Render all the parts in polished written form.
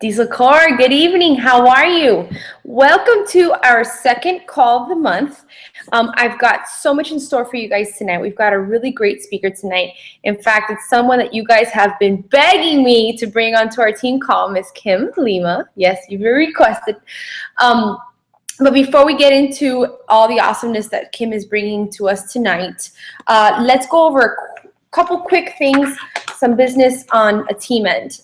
Diesel Core, good evening. How are you? Welcome to our second call of the month. I've got so much in store for you guys tonight. We've got a really great speaker tonight. In fact, it's someone that you guys have been begging me to bring onto our team call, Miss Kim Lima. Yes, you've been requested. But before we get into all the awesomeness that Kim is bringing to us tonight, let's go over a couple quick things, some business on a team end.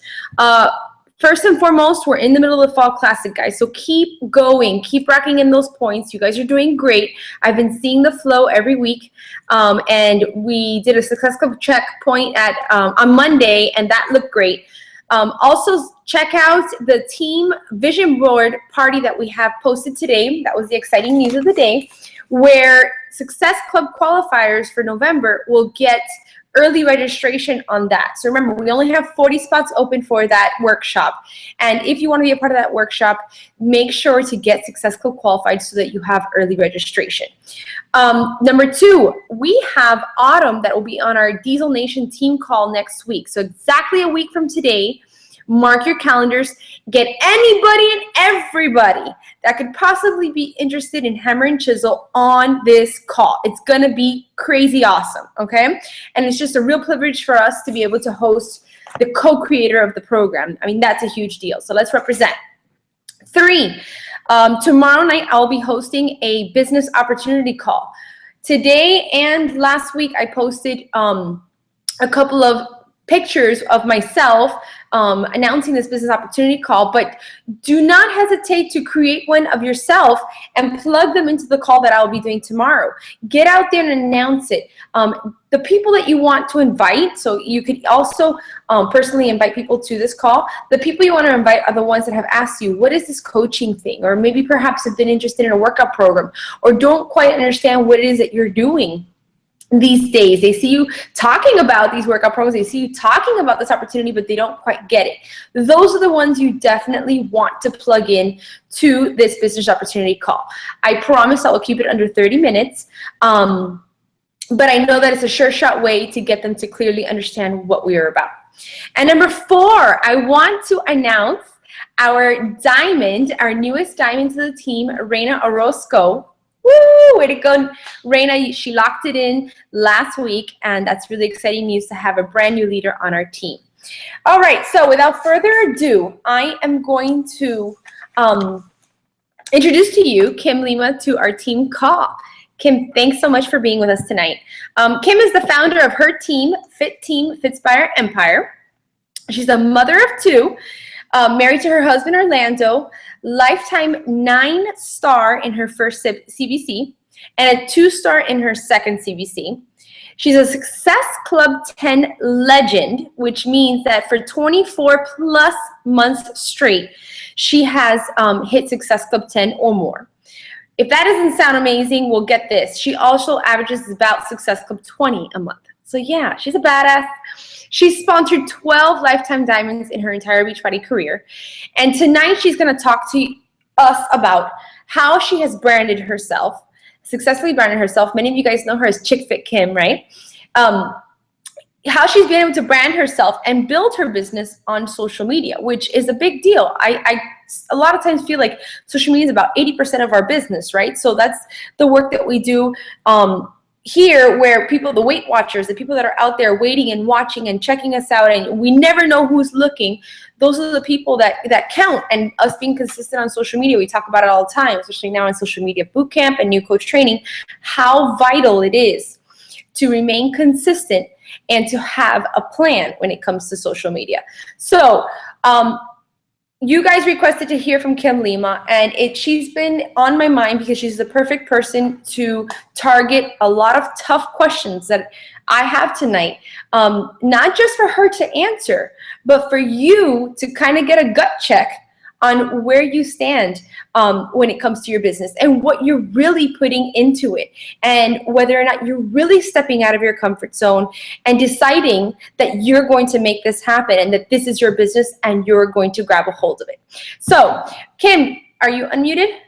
First and foremost, we're in the middle of the Fall Classic, guys. So keep going, keep racking in those points. You guys are doing great. I've been seeing the flow every week. And we did a Success Club checkpoint on Monday, and that looked great. Also, check out the team vision board party that we have posted today. That was the exciting news of the day, where Success Club qualifiers for November will get early registration on that. So remember, we only have 40 spots open for that workshop. And if you want to be a part of that workshop, make sure to get Success Club qualified so that you have early registration. Number two, we have Autumn that will be on our Diesel Nation team call next week. So exactly a week from today, mark your calendars, get anybody and everybody that could possibly be interested in Hammer and Chisel on this call. It's going to be crazy awesome, okay? And it's just a real privilege for us to be able to host the co-creator of the program. I mean, that's a huge deal. So let's represent. Three, tomorrow night I'll be hosting a business opportunity call. Today and last week I posted a couple of pictures of myself announcing this business opportunity call, but do not hesitate to create one of yourself and plug them into the call that I'll be doing tomorrow. Get out there and announce it. The people that you want to invite, so you could also personally invite people to this call. The people you want to invite are the ones that have asked you, what is this coaching thing? Or maybe perhaps have been interested in a workout program or don't quite understand what it is that you're doing these days. They see you talking about these workout programs, they see you talking about this opportunity, but they don't quite get it. Those are the ones you definitely want to plug in to this business opportunity call. I promise I will keep it under 30 minutes. But I know that it's a sure shot way to get them to clearly understand what we are about. And number four, I want to announce our diamond, our newest diamond to the team, Reina Orozco. Woo! Way to go, Reina. She locked it in last week, and that's really exciting news to have a brand new leader on our team. All right, so without further ado, I am going to introduce to you Kim Lima to our team call. Kim, thanks so much for being with us tonight. Kim is the founder of her team, Fitspire Empire. She's a mother of two, married to her husband, Orlando, lifetime 9-star in her first CBC, and a 2-star in her second CBC. She's a Success Club 10 legend, which means that for 24 plus months straight, she has hit Success Club 10 or more. If that doesn't sound amazing, well, get this. She also averages about Success Club 20 a month. So yeah, she's a badass. She's sponsored 12 Lifetime Diamonds in her entire Beachbody career. And tonight she's going to talk to us about how she has branded herself, successfully branded herself. Many of you guys know her as Chick Fit Kim, right? How she's been able to brand herself and build her business on social media, which is a big deal. I a lot of times feel like social media is about 80% of our business, right? So that's the work that we do here, where people, the Weight Watchers, the people that are out there waiting and watching and checking us out, and we never know who's looking. Those are the people that count. And us being consistent on social media, we talk about it all the time, especially now in social media bootcamp and new coach training, how vital it is to remain consistent and to have a plan when it comes to social media. So you guys requested to hear from Kim Lima, and she's been on my mind because she's the perfect person to target a lot of tough questions that I have tonight, not just for her to answer, but for you to kind of get a gut check on where you stand when it comes to your business and what you're really putting into it, and whether or not you're really stepping out of your comfort zone and deciding that you're going to make this happen and that this is your business and you're going to grab a hold of it. So, Kim, are you unmuted?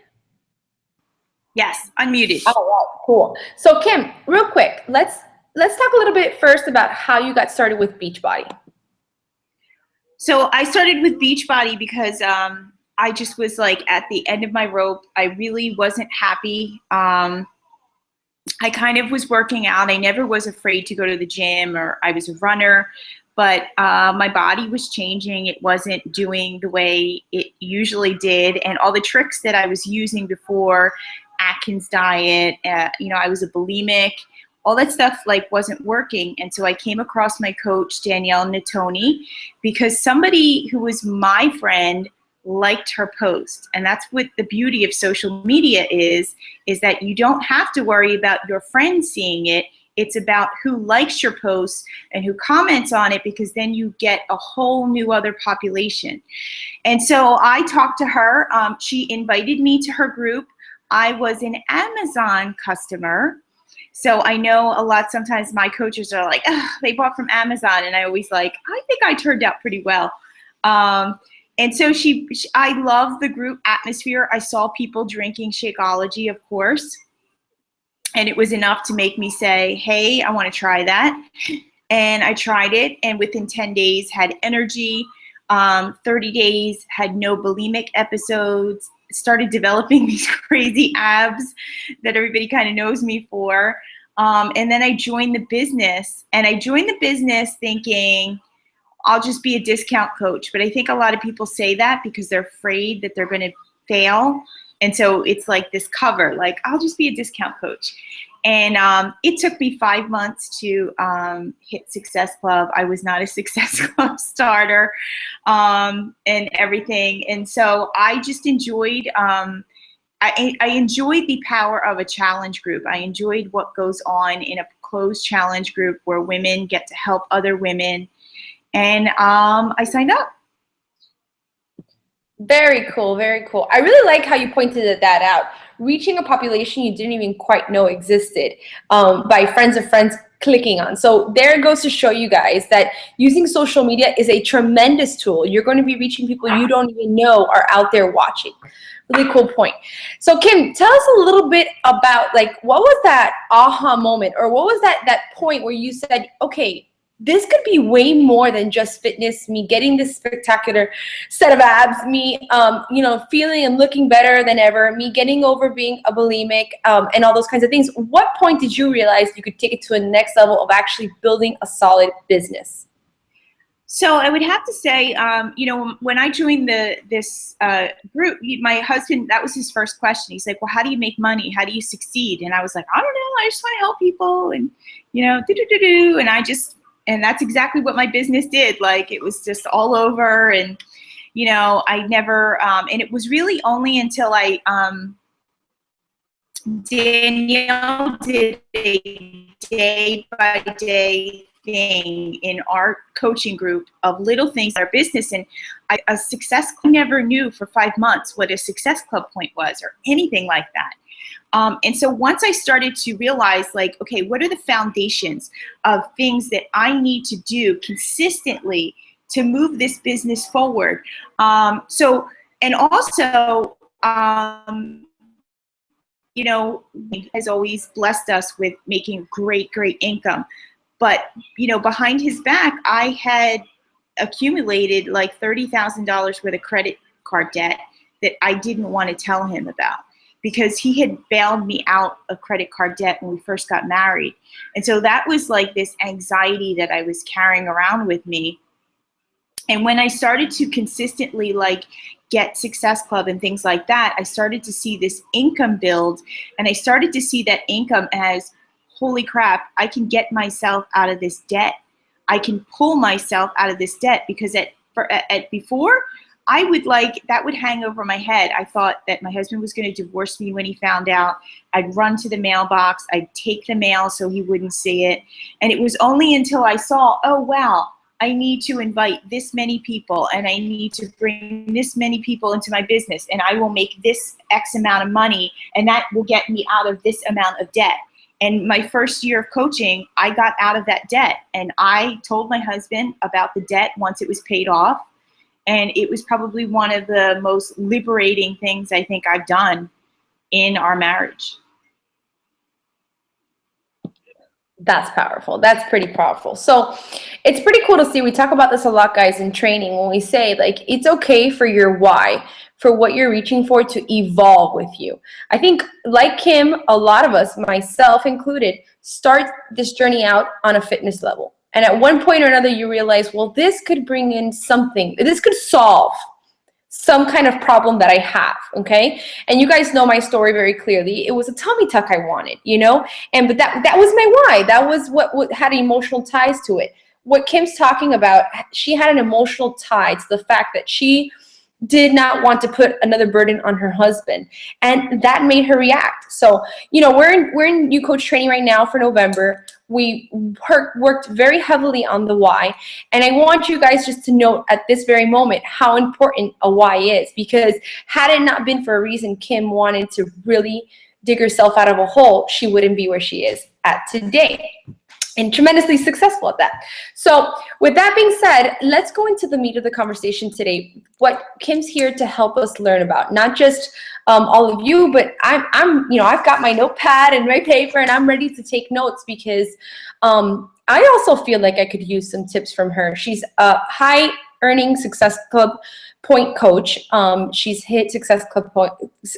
Yes, unmuted. Oh, wow, cool. So, Kim, real quick, let's talk a little bit first about how you got started with Beachbody. So I started with Beachbody because I just was like at the end of my rope. I really wasn't happy. I kind of was working out. I never was afraid to go to the gym, or I was a runner, but my body was changing. It wasn't doing the way it usually did. And all the tricks that I was using before, Atkins diet, I was a bulimic, all that stuff like wasn't working. And so I came across my coach, Danielle Natoni, because somebody who was my friend liked her post. And that's what the beauty of social media is that you don't have to worry about your friends seeing it. It's about who likes your post and who comments on it, because then you get a whole new other population. And so I talked to her. She invited me to her group. I was an Amazon customer. So I know a lot, sometimes my coaches are like, oh, they bought from Amazon. And I always like, I think I turned out pretty well. And so I love the group atmosphere. I saw people drinking Shakeology, of course. And it was enough to make me say, hey, I want to try that. And I tried it. And within 10 days, had energy. 30 days, had no bulimic episodes. Started developing these crazy abs that everybody kind of knows me for. And then I joined the business. And I joined the business thinking, I'll just be a discount coach. But I think a lot of people say that because they're afraid that they're going to fail. And so it's like this cover, like, I'll just be a discount coach. And it took me 5 months to hit Success Club. I was not a Success Club starter and everything. And so I just enjoyed, I enjoyed the power of a challenge group. I enjoyed what goes on in a closed challenge group where women get to help other women. And I signed up. Very cool, very cool. I really like how you pointed that out. Reaching a population you didn't even quite know existed by friends of friends clicking on. So there it goes to show you guys that using social media is a tremendous tool. You're going to be reaching people you don't even know are out there watching. Really cool point. So Kim, tell us a little bit about, like, what was that aha moment, or what was that point where you said, okay, this could be way more than just fitness, me getting this spectacular set of abs, me, feeling and looking better than ever, me getting over being a bulimic, and all those kinds of things. What point did you realize you could take it to a next level of actually building a solid business? So I would have to say, when I joined this group, my husband, that was his first question. He's like, well, how do you make money? How do you succeed? And I was like, I don't know. I just want to help people. And, and that's exactly what my business did. Like, it was just all over. And, I never, and it was really only until Danielle did a day-by-day thing in our coaching group of little things in our business. And I never knew for 5 months what a Success Club point was or anything like that. And so once I started to realize, like, okay, what are the foundations of things that I need to do consistently to move this business forward? And also, has always blessed us with making great income. But, behind his back, I had accumulated like $30,000 worth of credit card debt that I didn't want to tell him about, because he had bailed me out of credit card debt when we first got married. And so that was like this anxiety that I was carrying around with me. And when I started to consistently get Success Club and things like that, I started to see this income build, and I started to see that income as, holy crap, I can get myself out of this debt. I can pull myself out of this debt, because before, I would that would hang over my head. I thought that my husband was going to divorce me when he found out. I'd run to the mailbox. I'd take the mail so he wouldn't see it. And it was only until I saw, oh, wow, I need to invite this many people, and I need to bring this many people into my business, and I will make this X amount of money, and that will get me out of this amount of debt. And my first year of coaching, I got out of that debt, and I told my husband about the debt once it was paid off. And it was probably one of the most liberating things I think I've done in our marriage. That's powerful. That's pretty powerful. So it's pretty cool to see. We talk about this a lot, guys, in training when we say, like, it's okay for your why, for what you're reaching for to evolve with you. I think, like Kim, a lot of us, myself included, start this journey out on a fitness level. And at one point or another, you realize, well, this could bring in something, this could solve some kind of problem that I have, okay? And you guys know my story very clearly. It was a tummy tuck I wanted, you know? But that was my why. That was what had emotional ties to it. What Kim's talking about, she had an emotional tie to the fact that she did not want to put another burden on her husband, and that made her react. So, you know, we're in new coach training right now for November. We worked very heavily on the why, and I want you guys just to note at this very moment how important a why is, because had it not been for a reason Kim wanted to really dig herself out of a hole, she wouldn't be where she is at today, and tremendously successful at that. So with that being said, let's go into the meat of the conversation today. What Kim's here to help us learn about, not just all of you, but I'm you know, I've got my notepad and my paper and I'm ready to take notes, because I also feel like I could use some tips from her. She's a high earning Success Club point coach. She's hit Success Club point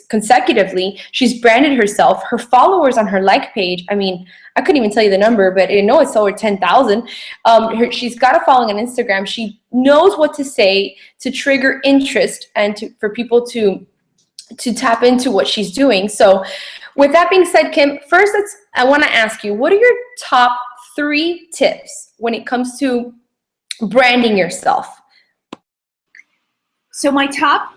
consecutively. She's branded herself. Her followers on her like page, I mean, I couldn't even tell you the number, but I know it's over 10,000. She's got a following on Instagram. She knows what to say to trigger interest and for people to tap into what she's doing. So with that being said, Kim, first I want to ask you, what are your top 3 tips when it comes to branding yourself? So my top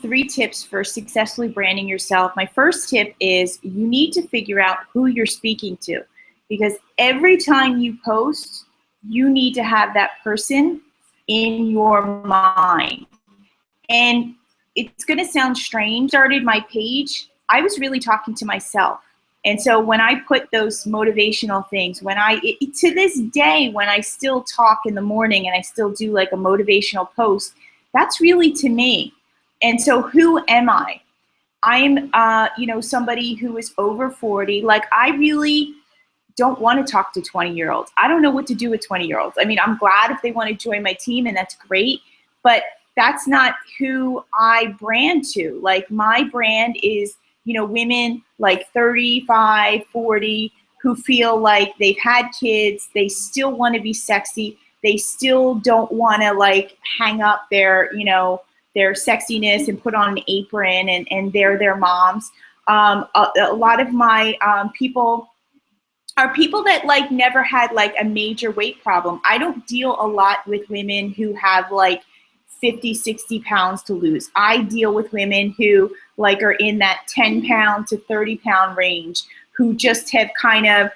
3 tips for successfully branding yourself. My first tip is you need to figure out who you're speaking to, because every time you post, you need to have that person in your mind. And it's going to sound strange. Started my page, I was really talking to myself. And so when I put those motivational things, to this day, when I still talk in the morning and I still do like a motivational post, that's really to me. And so who am I? I'm, somebody who is over 40. Like, I really don't want to talk to 20-year-olds. I don't know what to do with 20-year-olds. I mean, I'm glad if they want to join my team, and that's great, but that's not who I brand to. Like, my brand is, women like 35, 40, who feel like they've had kids, they still want to be sexy, they still don't want to like hang up their sexiness and put on an apron and they're their moms. A lot of my people are people that like never had like a major weight problem. I don't deal a lot with women who have like 50, 60 pounds to lose. I deal with women who like are in that 10 pound to 30 pound range, who just have kind of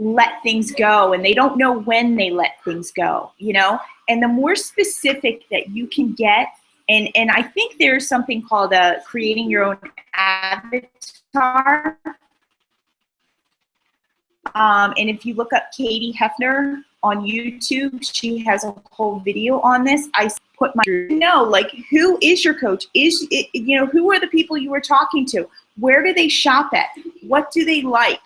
let things go and they don't know when they let things go, and the more specific that you can get, and I think there's something called creating your own avatar. And if you look up Katie Hefner on YouTube, she has a whole video on this. I put like, who is your coach? Is it, who are the people you were talking to? Where do they shop at? What do they like?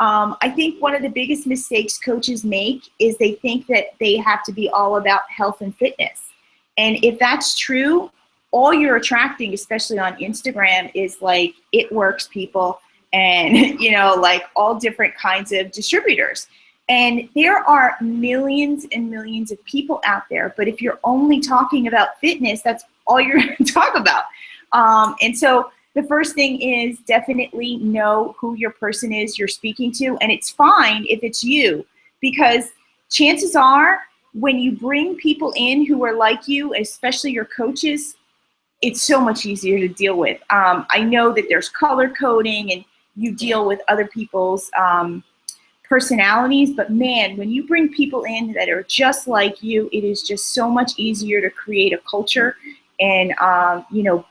I think one of the biggest mistakes coaches make is they think that they have to be all about health and fitness. And if that's true, all you're attracting, especially on Instagram, is like It Works people and, like all different kinds of distributors. And there are millions and millions of people out there. But if you're only talking about fitness, that's all you're going to talk about. And so the first thing is definitely know who your person is you're speaking to. And it's fine if it's you, because chances are when you bring people in who are like you, especially your coaches, it's so much easier to deal with. I know that there's color coding and you deal with other people's personalities, but man, when you bring people in that are just like you, it is just so much easier to create a culture and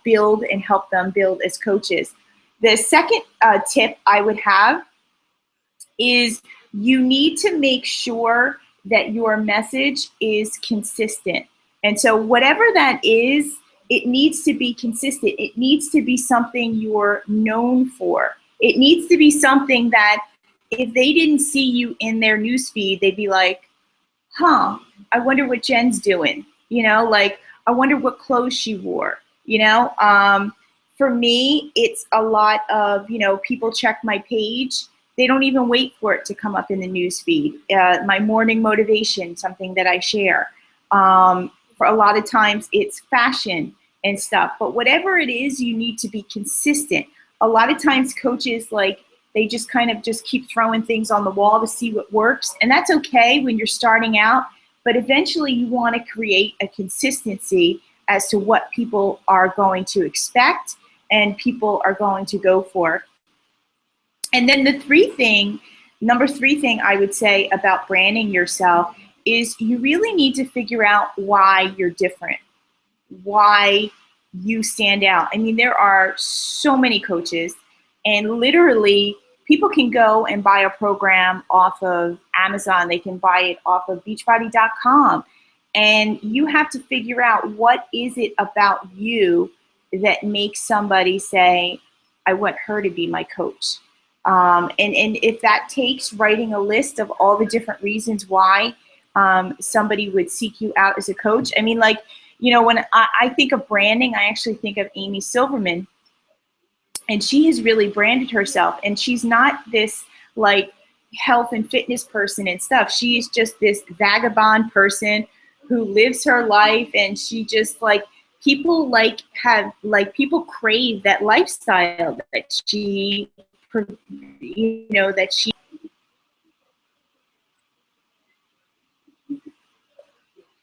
build and help them build as coaches. The second tip I would have is you need to make sure that your message is consistent. And so whatever that is, it needs to be consistent. It needs to be something you're known for. It needs to be something that if they didn't see you in their newsfeed, they'd be like, huh, I wonder what Jen's doing. Like, I wonder what clothes she wore. For me, it's a lot of, people check my page. They don't even wait for it to come up in the news feed. My morning motivation, something that I share. For a lot of times it's fashion and stuff, but whatever it is, you need to be consistent. A lot of times coaches, like, they just kind of just keep throwing things on the wall to see what works. And that's okay when you're starting out, but eventually you want to create a consistency as to what people are going to expect and people are going to go for. And then number three thing I would say about branding yourself is you really need to figure out why you're different, why you stand out. I mean, there are so many coaches, and literally people can go and buy a program off of Amazon. They can buy it off of beachbody.com. And you have to figure out, what is it about you that makes somebody say, I want her to be my coach. And if that takes writing a list of all the different reasons why somebody would seek you out as a coach. I mean, like, when I think of branding, I actually think of Amy Silverman. And she has really branded herself. And she's not this, like, health and fitness person and stuff. She is just this vagabond person who lives her life. And she just, like, people people crave that lifestyle that she, that she.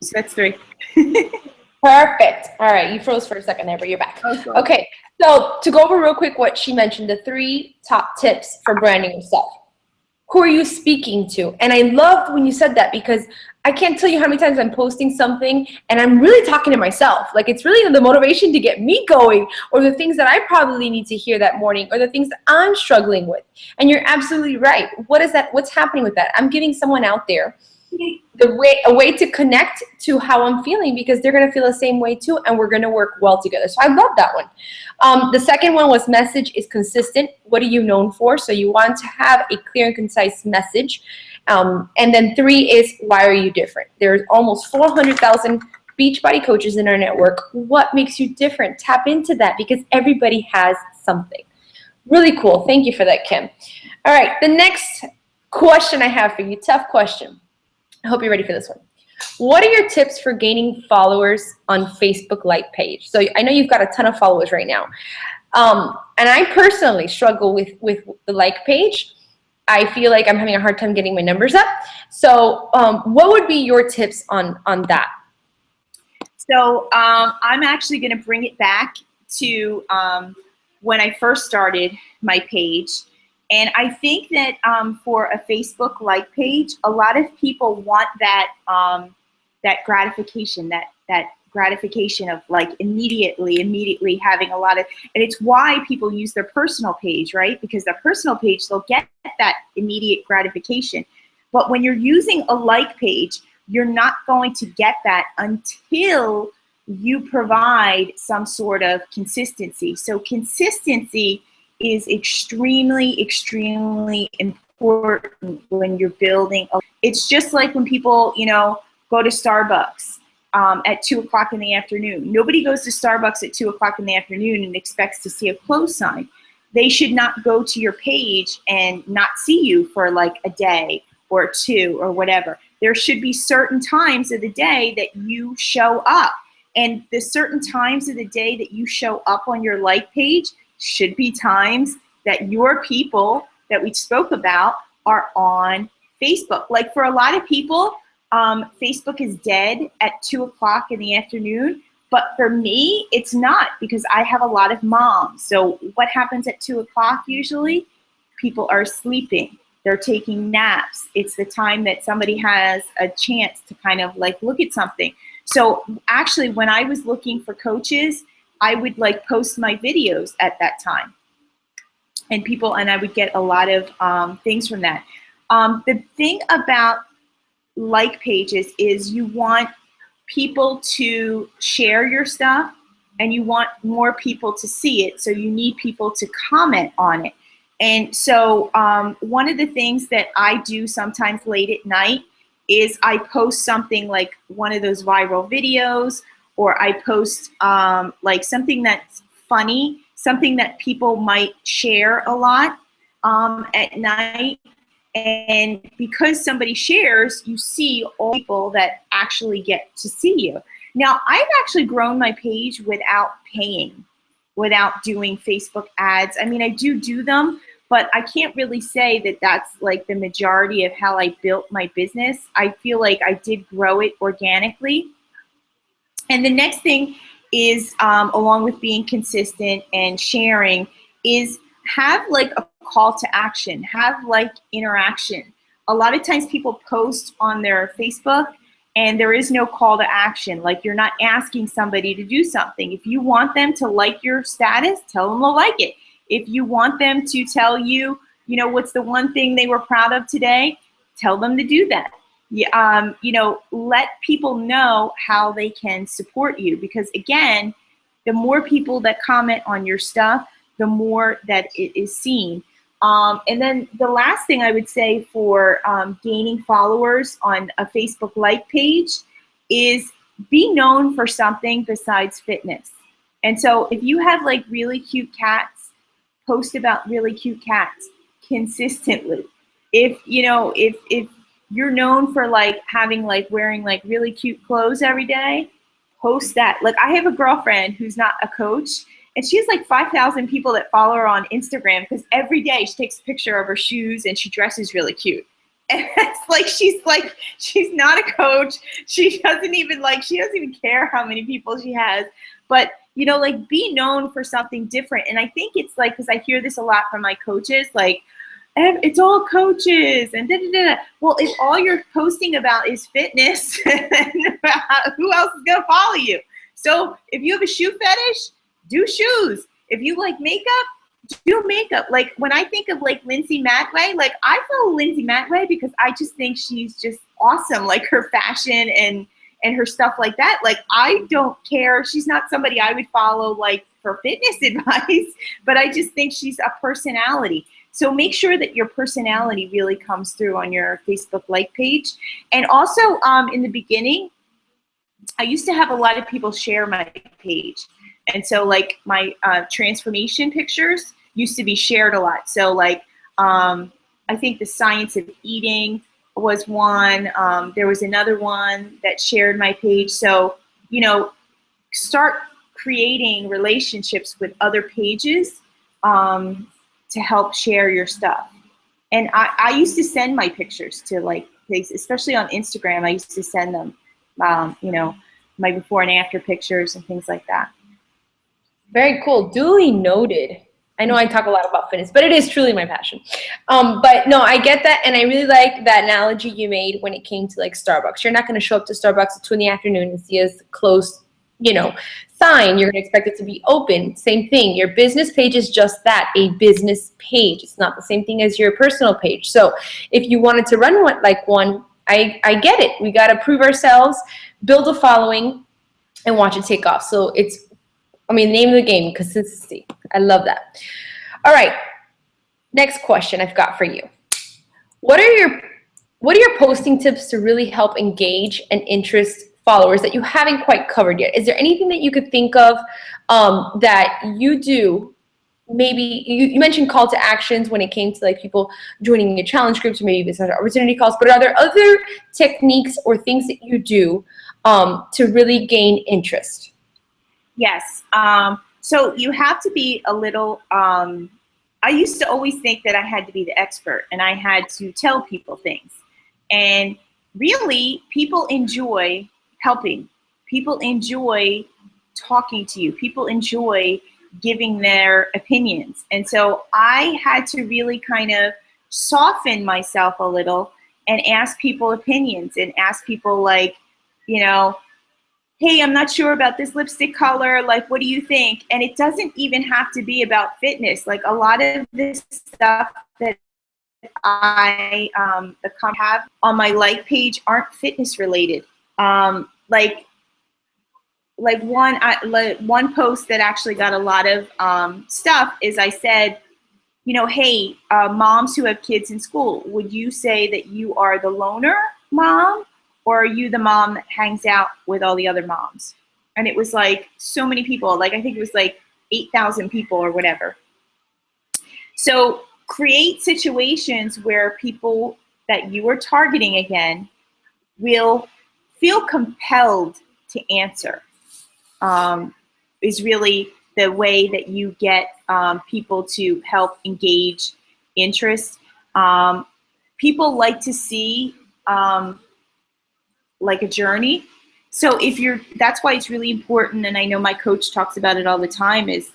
So that's 3. Perfect. All right, you froze for a second there, but you're back. Okay, so to go over real quick what she mentioned, the 3 top tips for branding yourself. Who are you speaking to? And I loved when you said that, because I can't tell you how many times I'm posting something and I'm really talking to myself. Like, it's really the motivation to get me going, or the things that I probably need to hear that morning, or the things that I'm struggling with. And you're absolutely right. What is that? What's happening with that? I'm giving someone out there a way to connect to how I'm feeling, because they're going to feel the same way too, and we're going to work well together. So I love that one. The second one was message is consistent. What are you known for? So you want to have a clear and concise message. And then 3 is, why are you different? There's almost 400,000 Beachbody coaches in our network. What makes you different? Tap into that, because everybody has something. Really cool. Thank you for that, Kim. All right, the next question I have for you, tough question. I hope you're ready for this one. What are your tips for gaining followers on Facebook like page? So I know you've got a ton of followers right now. And I personally struggle with the like page. I feel like I'm having a hard time getting my numbers up. So what would be your tips on that? So I'm actually going to bring it back to when I first started my page. And I think that for a Facebook like page, a lot of people want that that gratification, that gratification of, like, immediately having a lot of, and it's why people use their personal page, right? Because their personal page, they'll get that immediate gratification. But when you're using a like page, you're not going to get that until you provide some sort of consistency. So consistency is extremely, extremely important when you're building. It's just like when people, go to Starbucks at 2 o'clock in the afternoon. Nobody goes to Starbucks at 2 o'clock in the afternoon and expects to see a close sign. They should not go to your page and not see you for like a day or 2 or whatever. There should be certain times of the day that you show up. And the certain times of the day that you show up on your like page should be times that your people that we spoke about are on Facebook. Like, for a lot of people, Facebook is dead at 2 o'clock in the afternoon. But for me, it's not, because I have a lot of moms. So what happens at 2 o'clock usually? People are sleeping. They're taking naps. It's the time that somebody has a chance to kind of like look at something. So actually, when I was looking for coaches, I would like post my videos at that time. And I would get a lot of things from that. The thing about like pages is you want people to share your stuff and you want more people to see it. So you need people to comment on it. And so one of the things that I do sometimes late at night is I post something like one of those viral videos, or I post like something that's funny, something that people might share a lot at night. And because somebody shares, you see all people that actually get to see you. Now, I've actually grown my page without paying, without doing Facebook ads. I mean, I do them, but I can't really say that that's like the majority of how I built my business. I feel like I did grow it organically. And the next thing is, along with being consistent and sharing, is have like a call to action, have like interaction. A lot of times people post on their Facebook and there is no call to action. Like, you're not asking somebody to do something. If you want them to like your status, tell them to like it. If you want them to tell you, you know, what's the one thing they were proud of today, tell them to do that. You know, let people know how they can support you, because again, the more people that comment on your stuff, the more that it is seen. And then the last thing I would say for gaining followers on a Facebook like page is be known for something besides fitness. And so if you have like really cute cats, post about really cute cats consistently. If you know, if you're known for like having like wearing like really cute clothes every day, post that. Like, I have a girlfriend who's not a coach, and she has like 5,000 people that follow her on Instagram because every day she takes a picture of her shoes and she dresses really cute. And it's like she's not a coach. She doesn't even care how many people she has. But you know, like, be known for something different. And I think it's like, because I hear this a lot from my coaches, like, it's all coaches and da, da, da. Well, if all you're posting about is fitness, who else is gonna follow you? So if you have a shoe fetish, do shoes. If you like makeup, do makeup. Like, when I think of like Lindsay Matway, like, I follow Lindsay Matway because I just think she's just awesome. Like, her fashion and her stuff like that. Like, I don't care. She's not somebody I would follow like for fitness advice, but I just think she's a personality. So make sure that your personality really comes through on your Facebook like page. And also in the beginning, I used to have a lot of people share my page. And so like my transformation pictures used to be shared a lot. So like I think the science of eating was one. There was another one that shared my page. So, you know, start creating relationships with other pages to help share your stuff. And I used to send my pictures to like things, especially on Instagram. I used to send them, you know, my before and after pictures and things like that. Very cool. Duly noted. I know I talk a lot about fitness, but it is truly my passion. But no, I get that. And I really like that analogy you made when it came to like Starbucks. You're not going to show up to Starbucks at 2 in the afternoon and see a closed, you know, sign. You're going to expect it to be open. Same thing. Your business page is just that, a business page. It's not the same thing as your personal page. So if you wanted to run one, I get it. We got to prove ourselves, build a following, and watch it take off. So it's, I mean, the name of the game, consistency. I love that. All right. Next question I've got for you. What are your posting tips to really help engage and interest followers that you haven't quite covered yet? Is there anything that you could think of that you do? Maybe you mentioned call to actions when it came to like people joining your challenge groups or maybe business opportunity calls, but are there other techniques or things that you do to really gain interest? Yes. So you have to be a little, I used to always think that I had to be the expert and I had to tell people things. And really, people enjoy helping. People enjoy talking to you. People enjoy giving their opinions. And so I had to really kind of soften myself a little and ask people opinions and ask people like, you know, hey, I'm not sure about this lipstick color. Like, what do you think? And it doesn't even have to be about fitness. Like, a lot of this stuff that I have on my like page aren't fitness related. Like one post that actually got a lot of stuff is I said, hey, moms who have kids in school, would you say that you are the loner mom, or are you the mom that hangs out with all the other moms? And it was like so many people, like I think it was like 8,000 people or whatever. So create situations where people that you are targeting again will feel compelled to answer, is really the way that you get people to help engage interest. People like to see like a journey. So that's why it's really important, and I know my coach talks about it all the time, is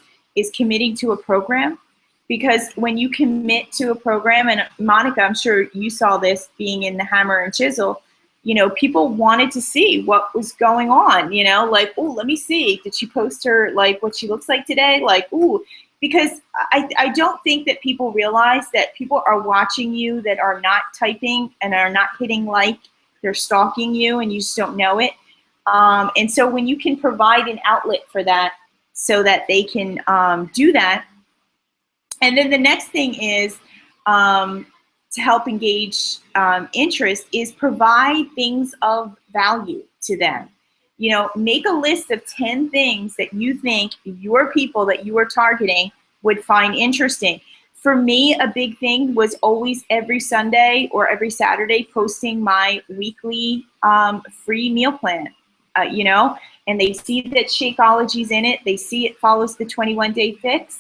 committing to a program. Because when you commit to a program, and Monica, I'm sure you saw this being in the Hammer and Chisel, people wanted to see what was going on, like, oh, let me see. Did she post her, like, what she looks like today? Like, ooh, because I don't think that people realize that people are watching you that are not typing and are not hitting like. They're stalking you and you just don't know it. And so when you can provide an outlet for that so that they can do that. And then the next thing is to help engage interest is provide things of value to them. Make a list of 10 things that you think your people that you are targeting would find interesting. For me, a big thing was always every Sunday or every Saturday posting my weekly free meal plan, and they see that Shakeology's in it. They see it follows the 21-day fix.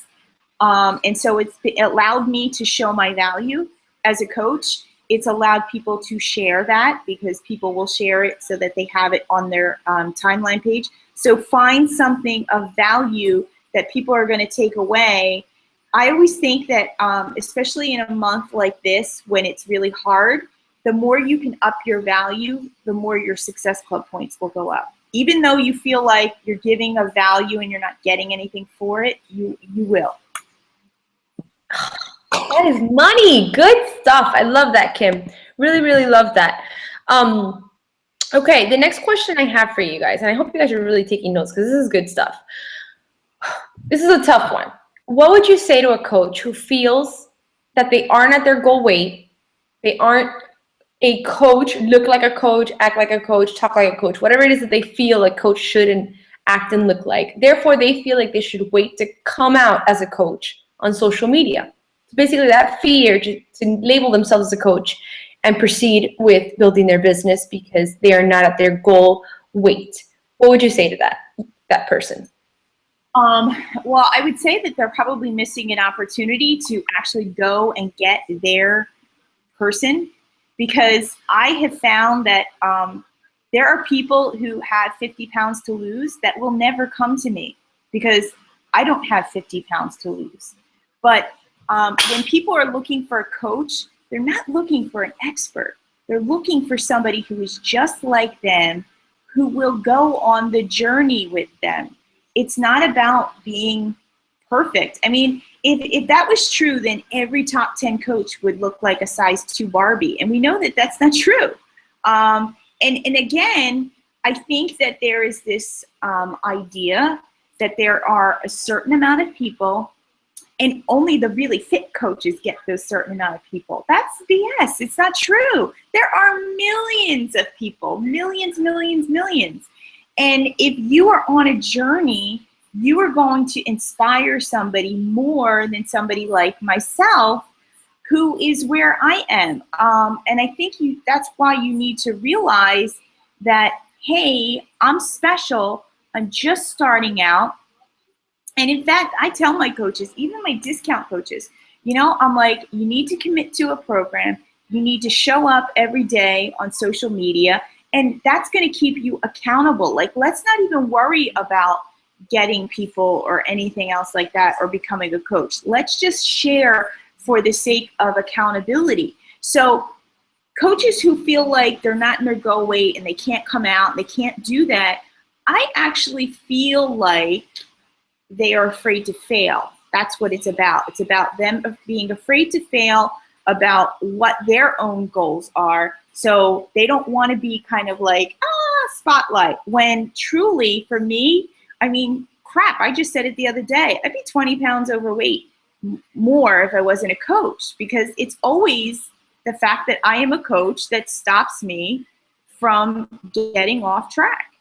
And so it allowed me to show my value as a coach. It's allowed people to share that because people will share it so that they have it on their timeline page. So find something of value that people are going to take away. I always think that, especially in a month like this, when it's really hard, the more you can up your value, the more your Success Club points will go up. Even though you feel like you're giving a value and you're not getting anything for it, you will. That is money. Good stuff. I love that, Kim. Really, really love that. Okay, the next question I have for you guys, and I hope you guys are really taking notes because this is good stuff. This is a tough one. What would you say to a coach who feels that they aren't at their goal weight, they aren't a coach, look like a coach, act like a coach, talk like a coach, whatever it is that they feel a coach shouldn't act and look like. Therefore, they feel like they should wait to come out as a coach on social media. So basically that fear to label themselves as a coach and proceed with building their business because they are not at their goal weight. What would you say to that person? Well, I would say that they're probably missing an opportunity to actually go and get their person, because I have found that there are people who have 50 pounds to lose that will never come to me because I don't have 50 pounds to lose. But when people are looking for a coach, they're not looking for an expert. They're looking for somebody who is just like them, who will go on the journey with them. It's not about being perfect. I mean, if that was true, then every top 10 coach would look like a size 2 Barbie. And we know that that's not true. And again, I think that there is this idea that there are a certain amount of people and only the really fit coaches get those certain amount of people. That's BS. It's not true. There are millions of people, millions. And if you are on a journey, you are going to inspire somebody more than somebody like myself who is where I am. And I think that's why you need to realize that, hey, I'm special. I'm just starting out. And in fact, I tell my coaches, even my discount coaches, I'm like, you need to commit to a program. You need to show up every day on social media. And that's going to keep you accountable. Like, let's not even worry about getting people or anything else like that or becoming a coach. Let's just share for the sake of accountability. So coaches who feel like they're not in their goal weight and they can't come out and they can't do that, I actually feel like they are afraid to fail. That's what it's about. It's about them being afraid to fail about what their own goals are. So they don't want to be kind of like, spotlight. When truly, for me, I mean, crap, I just said it the other day. I'd be 20 pounds overweight. more if I wasn't a coach, because it's always the fact that I am a coach that stops me from getting off track.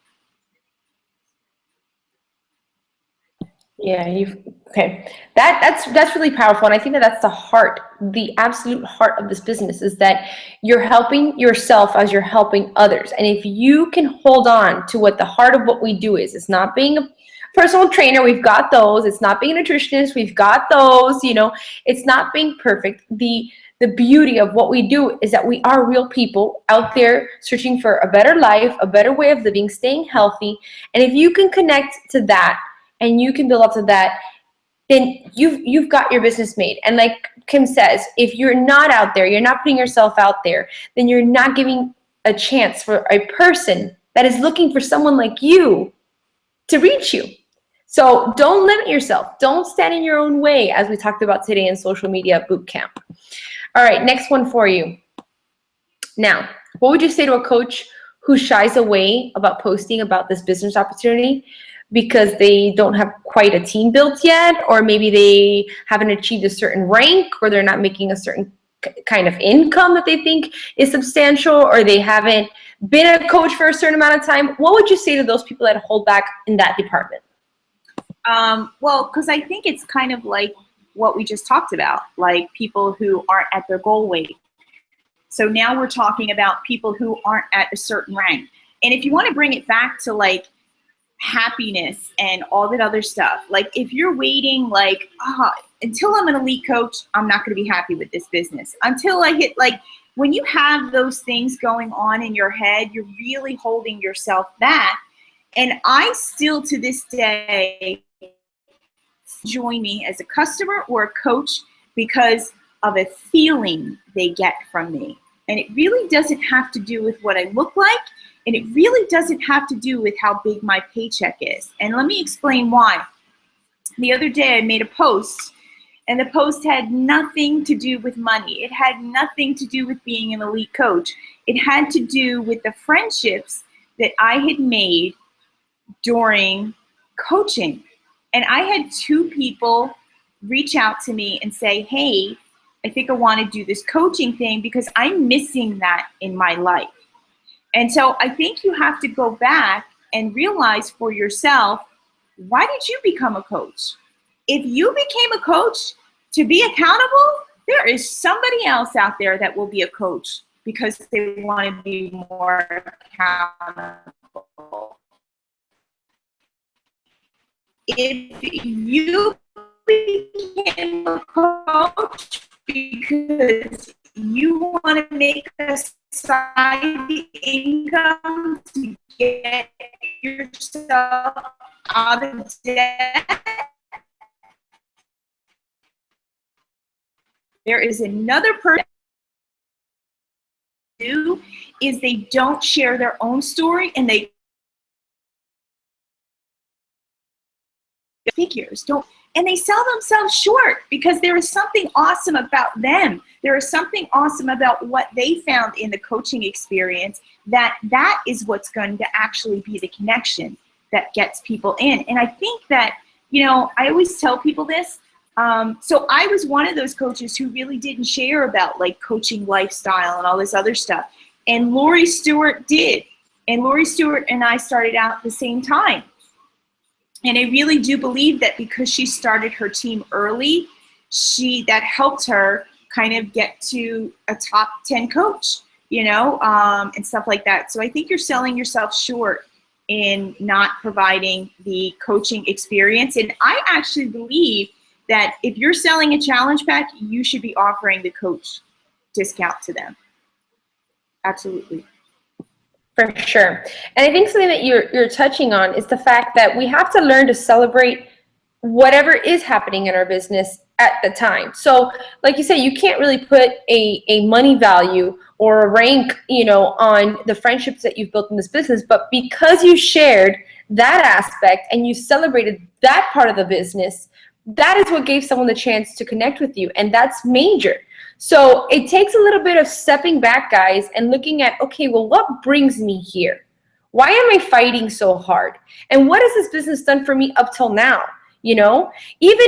Yeah, okay. That's really powerful, and I think that that's the heart, the absolute heart of this business, is that you're helping yourself as you're helping others. And if you can hold on to what the heart of what we do is, it's not being a personal trainer, we've got those. It's not being a nutritionist, we've got those. It's not being perfect. The beauty of what we do is that we are real people out there searching for a better life, a better way of living, staying healthy. And if you can connect to that, and you can build up to that, then you've got your business made. And like Kim says, if you're not out there, you're not putting yourself out there, then you're not giving a chance for a person that is looking for someone like you to reach you. So don't limit yourself. Don't stand in your own way, as we talked about today in social media boot camp. All right, next one for you. Now, what would you say to a coach who shies away about posting about this business opportunity because they don't have quite a team built yet, or maybe they haven't achieved a certain rank, or they're not making a certain kind of income that they think is substantial, or they haven't been a coach for a certain amount of time? What would you say to those people that hold back in that department? Well, because I think it's kind of like what we just talked about, like people who aren't at their goal weight. So now we're talking about people who aren't at a certain rank. And if you want to bring it back to like happiness and all that other stuff, like if you're waiting like, until I'm an elite coach, I'm not going to be happy with this business. Until I hit, like, when you have those things going on in your head, you're really holding yourself back. And I still to this day join me as a customer or a coach because of a feeling they get from me. And it really doesn't have to do with what I look like, and it really doesn't have to do with how big my paycheck is. And let me explain why. The other day I made a post, and the post had nothing to do with money. It had nothing to do with being an elite coach. It had to do with the friendships that I had made during coaching. And I had 2 people reach out to me and say, hey, I think I want to do this coaching thing because I'm missing that in my life. And so I think you have to go back and realize for yourself, why did you become a coach? If you became a coach to be accountable, there is somebody else out there that will be a coach because they want to be more accountable. If you became a coach because you want to make a side income to get yourself out of debt, there is another person who is they don't share their own story, and they figures don't, and they sell themselves short because there is something awesome about them. There is something awesome about what they found in the coaching experience, that is what's going to actually be the connection that gets people in. And I think that, I always tell people this. So I was one of those coaches who really didn't share about like coaching lifestyle and all this other stuff. And Lori Stewart did. And Lori Stewart and I started out at the same time. And I really do believe that because she started her team early, that helped her kind of get to a top 10 coach, and stuff like that. So I think you're selling yourself short in not providing the coaching experience. And I actually believe that if you're selling a challenge pack, you should be offering the coach discount to them. Absolutely. For sure. And I think something that you're touching on is the fact that we have to learn to celebrate whatever is happening in our business at the time. So like you say, you can't really put a money value or a rank, on the friendships that you've built in this business. But because you shared that aspect and you celebrated that part of the business, that is what gave someone the chance to connect with you. And that's major. So it takes a little bit of stepping back, guys, and looking at, okay, well, what brings me here? Why am I fighting so hard? And what has this business done for me up till now? you know? Even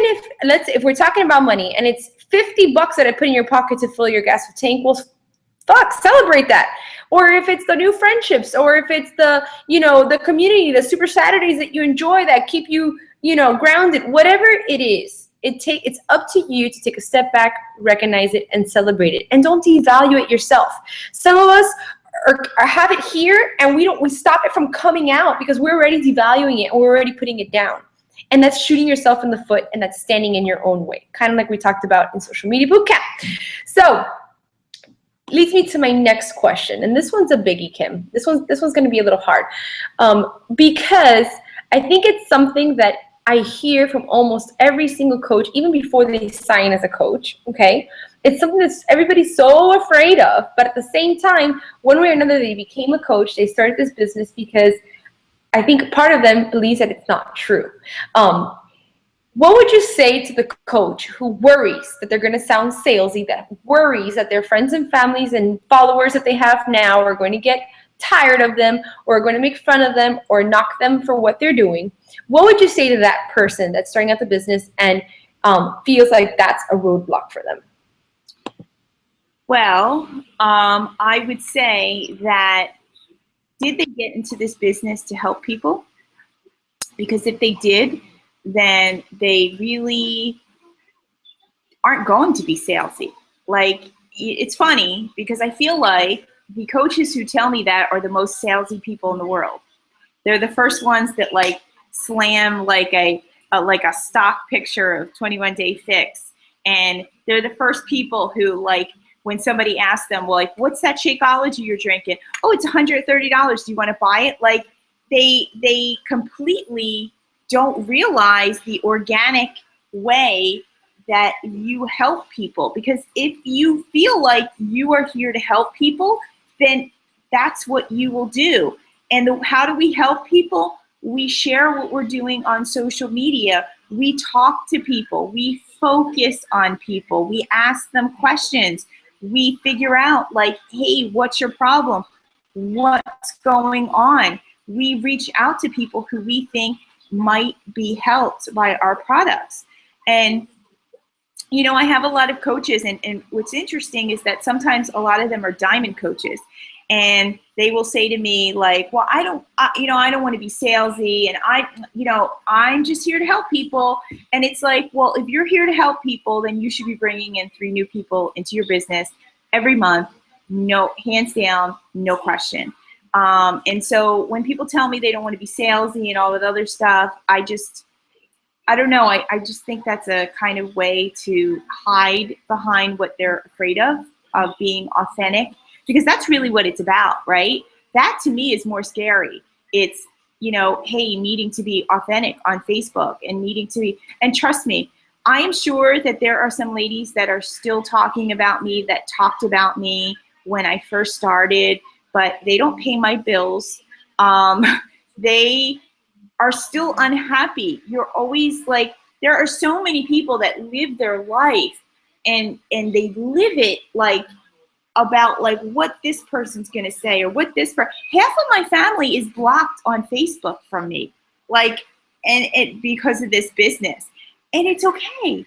if we're talking about money and it's $50 that I put in your pocket to fill your gas tank, well, fuck, celebrate that. Or if it's the new friendships, or if it's the, the community, the super Saturdays that you enjoy that keep you, grounded, whatever it is, it's up to you to take a step back, recognize it, and celebrate it. And don't devalue it yourself. Some of us have it here, and we stop it from coming out because we're already devaluing it and we're already putting it down. And that's shooting yourself in the foot, and that's standing in your own way, kind of like we talked about in Social Media Bootcamp. So leads me to my next question, and this one's a biggie, Kim. This one's going to be a little hard, because I think it's something that I hear from almost every single coach, even before they sign as a coach. Okay, it's something that everybody's so afraid of, but at the same time, one way or another, they became a coach. They started this business because I think part of them believes that it's not true. What would you say to the coach who worries that they're going to sound salesy, that worries that their friends and families and followers that they have now are going to get tired of them, or are going to make fun of them, or knock them for what they're doing? What would you say to that person that's starting out the business and feels like that's a roadblock for them? Well, I would say that, did they get into this business to help people? Because if they did, then they really aren't going to be salesy. Like, it's funny because I feel like the coaches who tell me that are the most salesy people in the world. They're the first ones that like slam like a stock picture of 21 Day Fix. And they're the first people who, like, when somebody asks them, well, like, what's that Shakeology you're drinking? Oh, it's $130. Do you want to buy it? Like, they completely don't realize the organic way that you help people. Because if you feel like you are here to help people, then that's what you will do. And how do we help people? We share what we're doing on social media. We talk to people. We focus on people. We ask them questions. We figure out, like, hey, what's your problem? What's going on? We reach out to people who we think might be helped by our products. And, I have a lot of coaches, and what's interesting is that sometimes a lot of them are diamond coaches, and they will say to me, like, well, I don't want to be salesy, and I'm just here to help people. And it's like, well, if you're here to help people, then you should be bringing in 3 new people into your business every month. No, hands down, no question. And so when people tell me they don't want to be salesy and all that other stuff, I don't know. I just think that's a kind of way to hide behind what they're afraid of being authentic, because that's really what it's about, right? That to me is more scary. It's, hey, needing to be authentic on Facebook and needing to be, and trust me, I am sure that there are some ladies that are still talking about me, that talked about me when I first started, but they don't pay my bills. They are still unhappy. You're always like, there are so many people that live their life and they live it like about like what this person's gonna say or what this half of my family is blocked on Facebook from me, like, and it because of this business. And it's okay,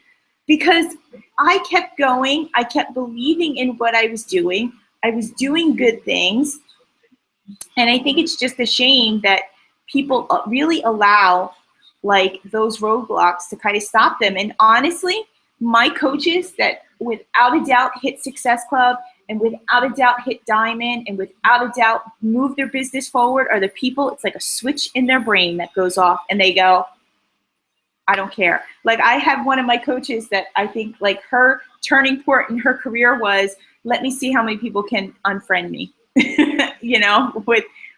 because I kept going. I kept believing in what I was doing. I was doing good things. And I think it's just a shame that people really allow like those roadblocks to kind of stop them. And honestly, my coaches that without a doubt hit Success Club and without a doubt hit Diamond and without a doubt move their business forward are the people, it's like a switch in their brain that goes off and they go, I don't care. Like, I have one of my coaches that I think like her turning point in her career was, let me see how many people can unfriend me,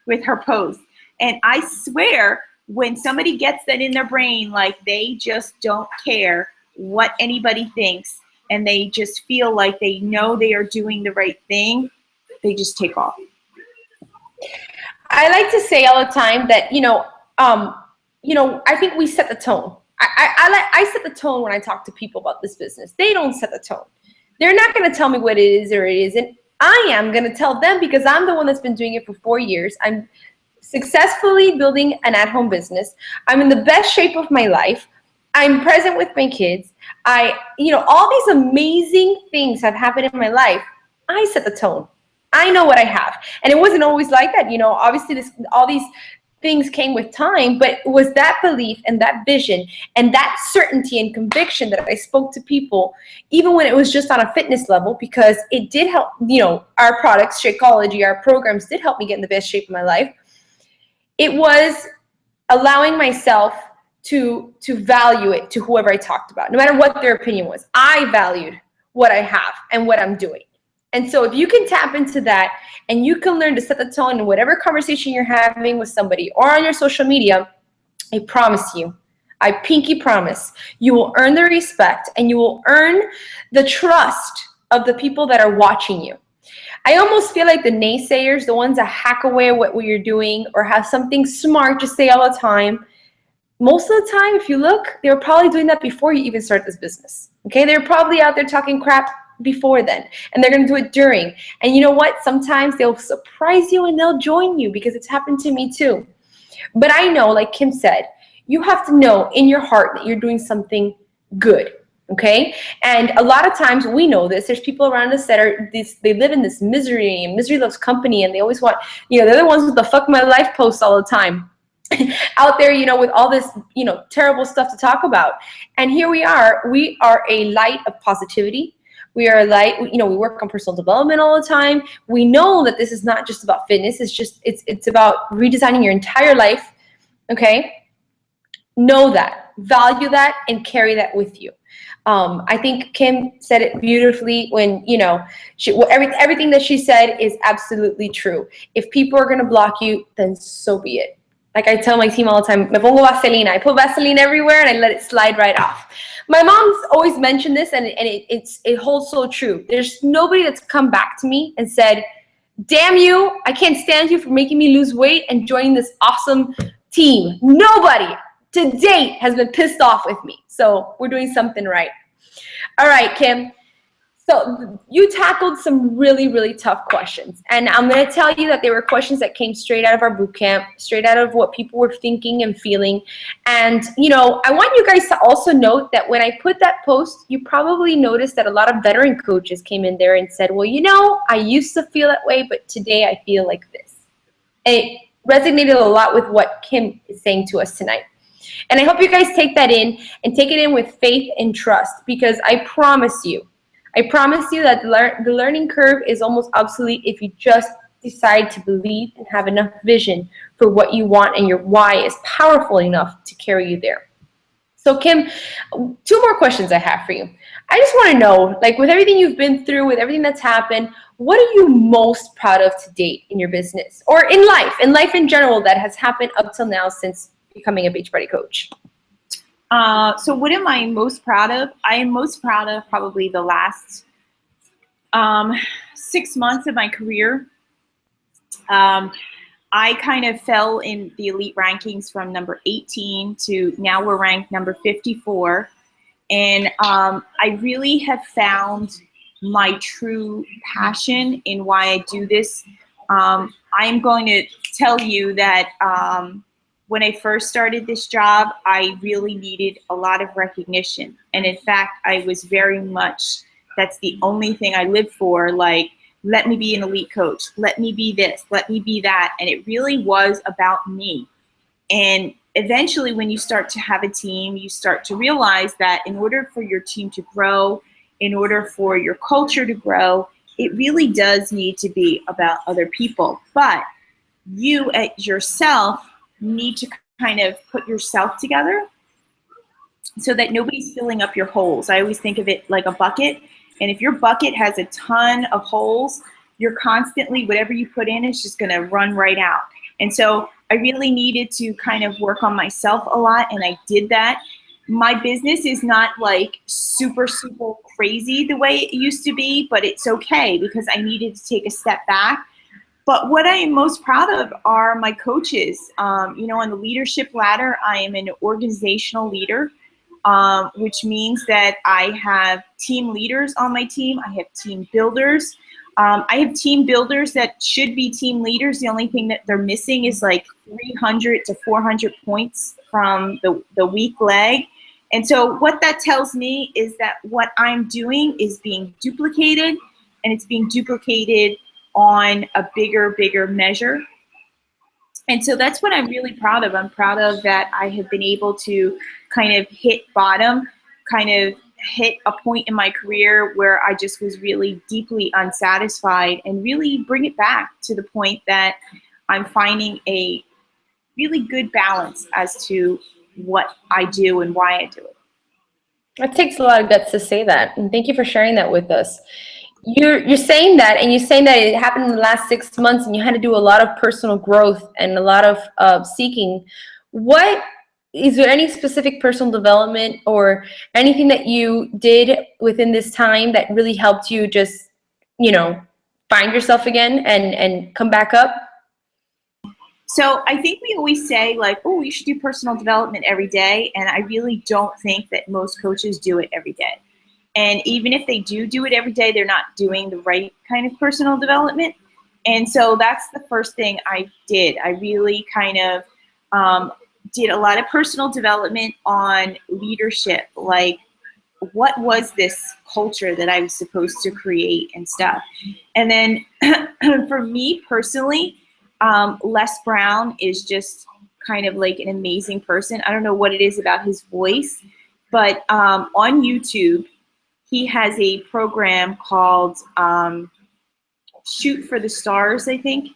with her posts. And I swear, when somebody gets that in their brain, like they just don't care what anybody thinks, and they just feel like they know they are doing the right thing, they just take off. I like to say all the time that, I think we set the tone. I set the tone when I talk to people about this business. They don't set the tone. They're not going to tell me what it is or it isn't. I am going to tell them, because I'm the one that's been doing it for 4 years. I'm successfully building an at-home business. I'm in the best shape of my life. I'm present with my kids. All these amazing things have happened in my life. I set the tone. I know what I have. And it wasn't always like that. Obviously all these things came with time, but it was that belief and that vision and that certainty and conviction that I spoke to people, even when it was just on a fitness level, because it did help, our products, Shakeology, our programs did help me get in the best shape of my life. It was allowing myself to value it to whoever I talked about, no matter what their opinion was. I valued what I have and what I'm doing. And so if you can tap into that and you can learn to set the tone in whatever conversation you're having with somebody or on your social media, I promise you, I pinky promise, you will earn the respect and you will earn the trust of the people that are watching you. I almost feel like the naysayers, the ones that hack away at what you're doing or have something smart to say all the time, most of the time, if you look, they were probably doing that before you even start this business. Okay, they're probably out there talking crap before then, and they're going to do it during. And you know what? Sometimes they'll surprise you and they'll join you, because it's happened to me too. But I know, like Kim said, you have to know in your heart that you're doing something good. Okay, and a lot of times we know this. There's people around us that they live in this misery, and misery loves company, and they always want, they're the ones with the "fuck my life" posts all the time. Out there, with all this, terrible stuff to talk about. And here we are a light of positivity. We are a light, we work on personal development all the time. We know that this is not just about fitness. It's about redesigning your entire life. Okay. Know that, value that, and carry that with you. I think Kim said it beautifully when, everything that she said is absolutely true. If people are going to block you, then so be it. Like I tell my team all the time, me pongo Vaselina. I put Vaseline everywhere and I let it slide right off. My mom's always mentioned this, and it holds so true. There's nobody that's come back to me and said, damn you, I can't stand you for making me lose weight and joining this awesome team. Nobody to date has been pissed off with me. So we're doing something right. All right, Kim. So you tackled some really, really tough questions. And I'm going to tell you that they were questions that came straight out of our boot camp, straight out of what people were thinking and feeling. And, I want you guys to also note that when I put that post, you probably noticed that a lot of veteran coaches came in there and said, well, I used to feel that way, but today I feel like this. And it resonated a lot with what Kim is saying to us tonight. And I hope you guys take that in and take it in with faith and trust, because I promise you that the learning curve is almost obsolete if you just decide to believe and have enough vision for what you want, and your why is powerful enough to carry you there. So Kim, 2 more questions I have for you. I just want to know, like, with everything you've been through, with everything that's happened, what are you most proud of to date in your business or in life in general that has happened up till now since becoming a Beachbody coach? So what am I most proud of? I am most proud of probably the last 6 months of my career. I kind of fell in the elite rankings from number 18 to now we're ranked number 54. And I really have found my true passion in why I do this. I am going to tell you that when I first started this job, I really needed a lot of recognition. And in fact, I was very much, that's the only thing I lived for. Like, let me be an elite coach. Let me be this, let me be that. And it really was about me. And eventually when you start to have a team, you start to realize that in order for your team to grow, in order for your culture to grow, it really does need to be about other people. But you at yourself need to kind of put yourself together so that nobody's filling up your holes. I always think of it like a bucket. And if your bucket has a ton of holes, you're constantly, whatever you put in is just going to run right out. And so I really needed to kind of work on myself a lot, and I did that. My business is not like super, super crazy the way it used to be, but it's okay because I needed to take a step back. But what I am most proud of are my coaches. On the leadership ladder, I am an organizational leader, which means that I have team leaders on my team. I have team builders. I have team builders that should be team leaders. The only thing that they're missing is like 300 to 400 points from the weak leg. And so what that tells me is that what I'm doing is being duplicated, and it's being duplicated on a bigger measure. And so that's what I'm really proud of. I'm proud of that I have been able to kind of hit bottom, kind of hit a point in my career where I just was really deeply unsatisfied, and really bring it back to the point that I'm finding a really good balance as to what I do and why I do it. It takes a lot of guts to say that, and thank you for sharing that with us. You're saying that, and you're saying that it happened in the last 6 months, and you had to do a lot of personal growth and a lot of seeking. What is there any specific personal development or anything that you did within this time that really helped you just, find yourself again and come back up? So I think we always say like, oh, you should do personal development every day. And I really don't think that most coaches do it every day. And even if they do it every day, they're not doing the right kind of personal development. And so that's the first thing I did. I really kind of did a lot of personal development on leadership, like what was this culture that I was supposed to create and stuff. And then for me personally, Les Brown is just kind of like an amazing person. I don't know what it is about his voice, but on YouTube, he has a program called Shoot for the Stars, I think,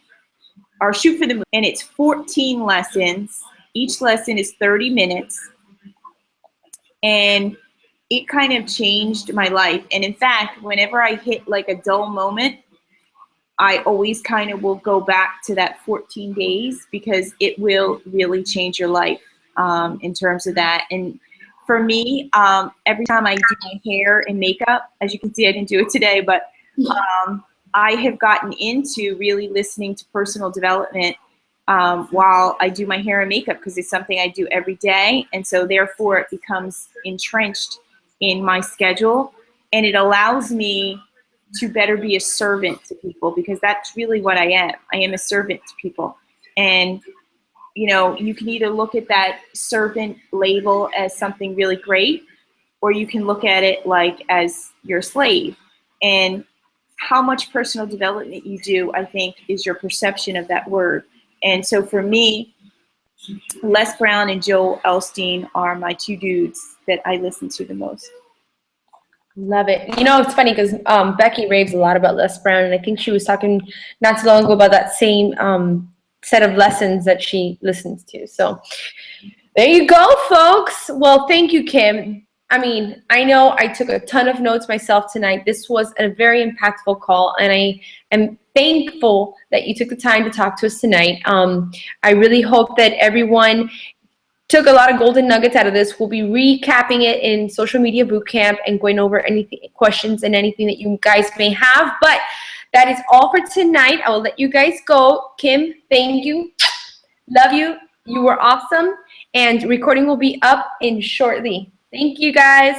or Shoot for the Moon. And it's 14 lessons. Each lesson is 30 minutes. And it kind of changed my life. And in fact, whenever I hit like a dull moment, I always kind of will go back to that 14 days, because it will really change your life in terms of that. And for me, every time I do my hair and makeup, as you can see, I didn't do it today, but I have gotten into really listening to personal development while I do my hair and makeup, because it's something I do every day. And so therefore it becomes entrenched in my schedule, and it allows me to better be a servant to people, because that's really what I am. I am a servant to people. And, you can either look at that servant label as something really great, or you can look at it like as your slave. And how much personal development you do, I think, is your perception of that word. And so for me, Les Brown and Joel Osteen are my two dudes that I listen to the most. Love it. It's funny because Becky raves a lot about Les Brown, and I think she was talking not too long ago about that same set of lessons that she listens to. So there you go, folks. Well, thank you, Kim. I mean, I know I took a ton of notes myself tonight. This was a very impactful call, and I am thankful that you took the time to talk to us tonight. I really hope that everyone took a lot of golden nuggets out of this. We'll be recapping it in social media boot camp and going over any questions and anything that you guys may have. But that is all for tonight. I will let you guys go. Kim, thank you. Love you. You were awesome. And recording will be up in shortly. Thank you, guys.